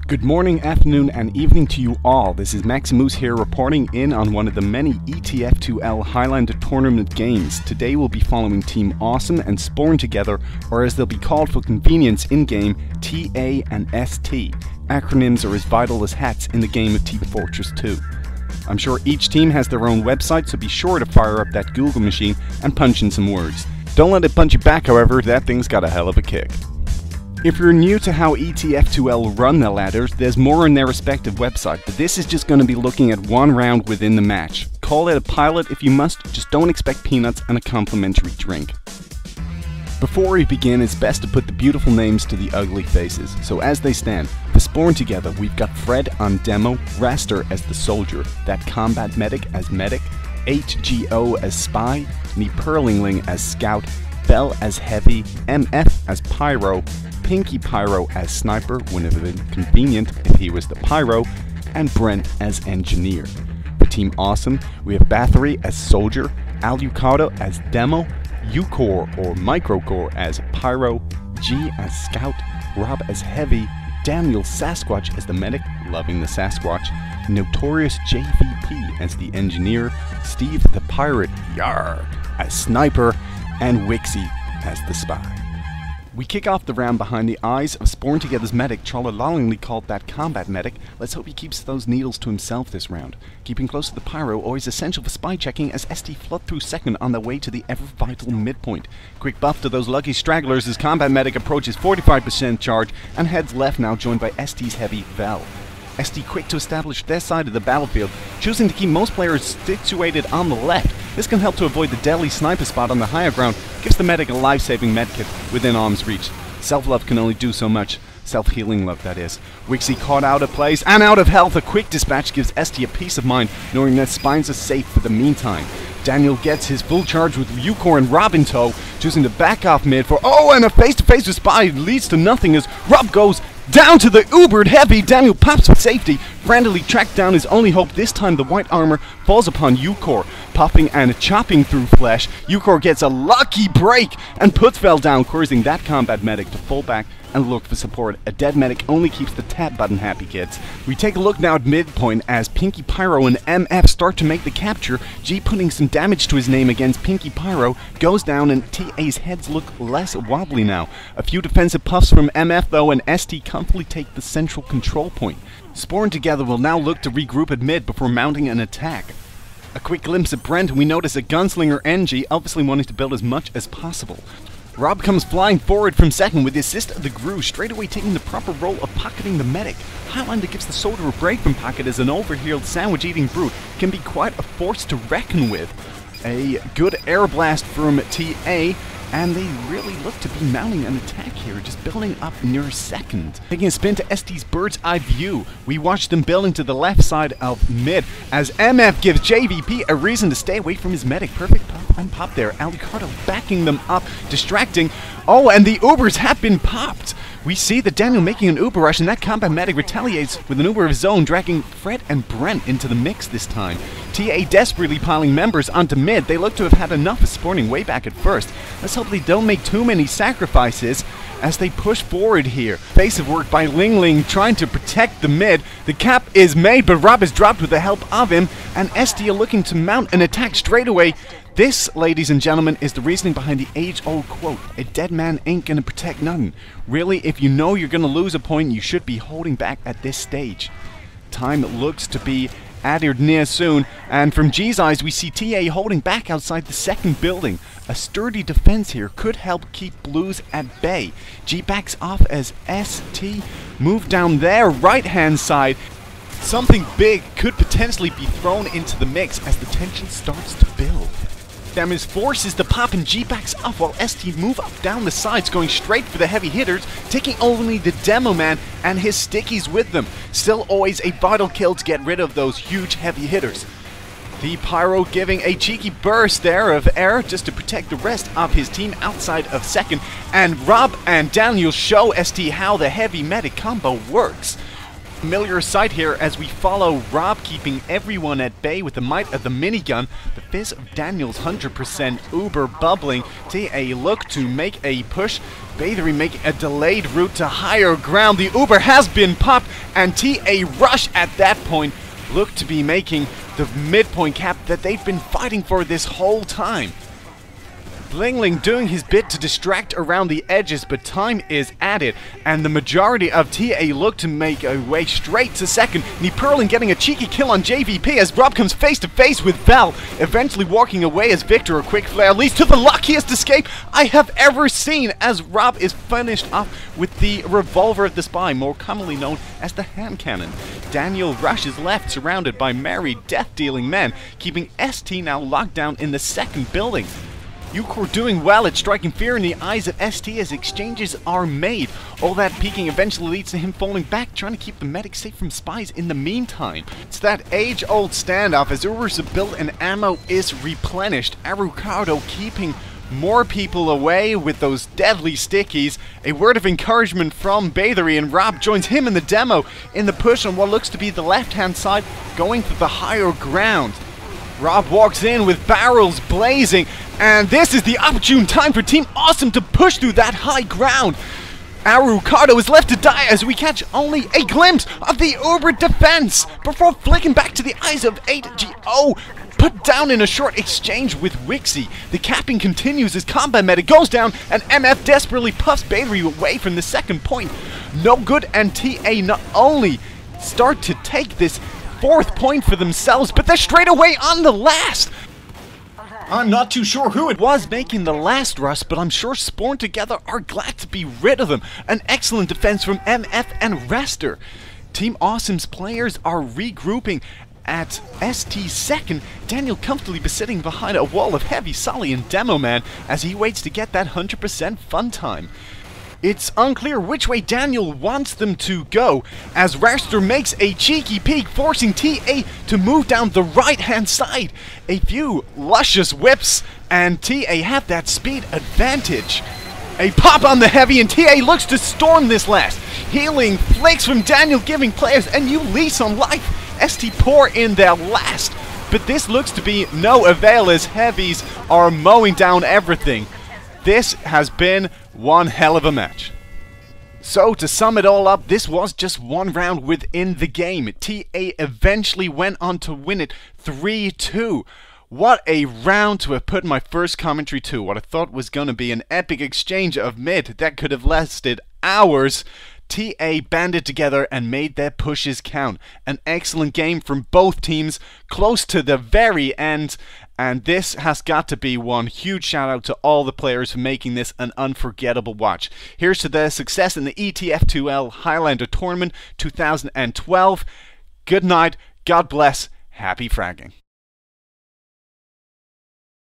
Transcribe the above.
Good morning, afternoon, and evening to you all. This is Moose here reporting in on one of the many ETF2L Highlander tournament games. Today we'll be following Team Awesome and Spawn together, or as they'll be called for convenience in-game, TA and ST. Acronyms are as vital as hats in the game of Team Fortress 2. I'm sure each team has their own website, so be sure to fire up that Google machine and punch in some words. Don't let it punch you back, however, that thing's got a hell of a kick. If you're new to how ETF2L run the ladders, there's more on their respective website, but this is just going to be looking at one round within the match. Call it a pilot if you must, just don't expect peanuts and a complimentary drink. Before we begin, it's best to put the beautiful names to the ugly faces. So as they stand, for Spawn together, we've got Fred on demo, Raster as the soldier, that combat medic as medic, HGO as spy, Perlingling as scout, Bell as heavy, MF as pyro, Pinky Pyro as sniper, wouldn't have been convenient if he was the pyro, and Brent as engineer. For Team Awesome, we have Bathory as soldier, Alucado as demo, Ucore or Microcore as pyro, G as scout, Rob as heavy, Daniel Sasquatch as the medic, loving the Sasquatch, Notorious JVP as the engineer, Steve the pirate, Yarr, as sniper, and Wixie as the spy. We kick off the round behind the eyes of Spawn Together's medic, trollololingly called that combat medic. Let's hope he keeps those needles to himself this round. Keeping close to the pyro, always essential for spy checking as ST flood through second on their way to the ever vital midpoint. Quick buff to those lucky stragglers as combat medic approaches 45% charge and heads left now, joined by ST's heavy Vel. ST quick to establish their side of the battlefield, choosing to keep most players situated on the left. This can help to avoid the deadly sniper spot on the higher ground, gives the medic a life-saving medkit within arm's reach. Self-love can only do so much. Self-healing love, that is. Wixie caught out of place and out of health. A quick dispatch gives ST a peace of mind, knowing that spines are safe for the meantime. Daniel gets his full charge with Ucore and Rob in tow, choosing to back off mid for and a face-to-face with Spy leads to nothing as Rob goes down to the ubered heavy. Daniel pops with safety, frantically tracked down his only hope. This time the white armor falls upon Ucore, puffing and chopping through flesh. Ucore gets a lucky break and puts Vel down, causing that combat medic to fall back and look for support. A dead medic only keeps the tab button happy, kids. We take a look now at midpoint as Pinky Pyro and MF start to make the capture. G putting some damage to his name against Pinky Pyro goes down and TA's heads look less wobbly now. A few defensive puffs from MF though, and ST comfortably take the central control point. Spawn Together will now look to regroup at mid before mounting an attack. A quick glimpse at Brent, and we notice a gunslinger NG obviously wanting to build as much as possible. Rob comes flying forward from second with the assist of the Gru, straight away taking the proper role of pocketing the medic. Highlander gives the soldier a break from pocket as an overhealed sandwich-eating brute can be quite a force to reckon with. A good air blast from TA, and they really look to be mounting an attack here, just building up near second. Taking a spin to ST's bird's eye view, we watch them building to the left side of mid as MF gives JVP a reason to stay away from his medic. Perfect pop and pop there. Alucado backing them up, distracting. And the Ubers have been popped. We see that Daniel making an Uber rush, and that combat medic retaliates with an Uber of his own, dragging Fred and Brent into the mix this time. TA desperately piling members onto mid. They look to have had enough of spawning way back at first. Let's hope they don't make too many sacrifices as they push forward here. Face of work by Ling Ling trying to protect the mid. The cap is made, but Rob is dropped with the help of him, and ST are looking to mount an attack straight away. This, ladies and gentlemen, is the reasoning behind the age-old quote, a dead man ain't gonna protect nothing. Really, if you know you're gonna lose a point, you should be holding back at this stage. Time looks to be added near soon, and from G's eyes we see TA holding back outside the second building. A sturdy defense here could help keep Blues at bay. G backs off as ST move down their right-hand side. Something big could potentially be thrown into the mix as the tension starts to build. Damage forces the pop and G backs off while ST move up down the sides, going straight for the heavy hitters, taking only the demo man and his stickies with them. Still always a vital kill to get rid of those huge heavy hitters. The Pyro giving a cheeky burst there of air just to protect the rest of his team outside of second, and Rob and Daniel show ST how the heavy medic combo works. Familiar sight here as we follow Rob keeping everyone at bay with the might of the minigun. The fizz of Daniel's 100% uber bubbling. TA look to make a push. Bathory make a delayed route to higher ground. The uber has been popped and TA rush at that point look to be making the midpoint cap that they've been fighting for this whole time. Blingling doing his bit to distract around the edges, but time is added, and the majority of TA look to make a way straight to second. Perlin getting a cheeky kill on JVP as Rob comes face to face with Val, eventually walking away as Victor. A quick flare leads to the luckiest escape I have ever seen as Rob is finished off with the revolver of the spy, more commonly known as the hand cannon. Daniel rushes left, surrounded by merry death-dealing men, keeping ST now locked down in the second building. Eucor doing well at striking fear in the eyes of ST as exchanges are made. All that peeking eventually leads to him falling back, trying to keep the medic safe from spies in the meantime. It's that age-old standoff as Uber's build and ammo is replenished. Arucardo keeping more people away with those deadly stickies. A word of encouragement from Bathory, and Rob joins him in the demo in the push on what looks to be the left-hand side, going for the higher ground. Rob walks in with barrels blazing, and this is the opportune time for Team Awesome to push through that high ground. Arucardo is left to die as we catch only a glimpse of the Uber defense before flicking back to the eyes of 8GO. Put down in a short exchange with Wixie. The capping continues as combat medic goes down and MF desperately puffs Bathory away from the second point. No good, and TA not only start to take this fourth point for themselves, but they're straight away on the last. I'm not too sure who it was making the last rush, but I'm sure Spawn together are glad to be rid of them. An excellent defense from MF and Rester. Team Awesome's players are regrouping at ST's second. Daniel comfortably sitting behind a wall of Heavy, Solly, and Demo Man as he waits to get that 100% fun time. It's unclear which way Daniel wants them to go, as Raster makes a cheeky peek, forcing TA to move down the right-hand side. A few luscious whips, and TA have that speed advantage. A pop on the Heavy, and TA looks to storm this last. Healing flicks from Daniel, giving players a new lease on life. ST pour in their last, but this looks to be no avail as Heavies are mowing down everything. This has been one hell of a match. So to sum it all up, this was just one round within the game. TA eventually went on to win it 3-2. What a round to have put my first commentary to. What I thought was going to be an epic exchange of mid that could have lasted hours. TA banded together and made their pushes count. An excellent game from both teams, close to the very end. And this has got to be one huge shout out to all the players for making this an unforgettable watch. Here's to their success in the ETF2L Highlander Tournament 2012. Good night, God bless, happy fragging.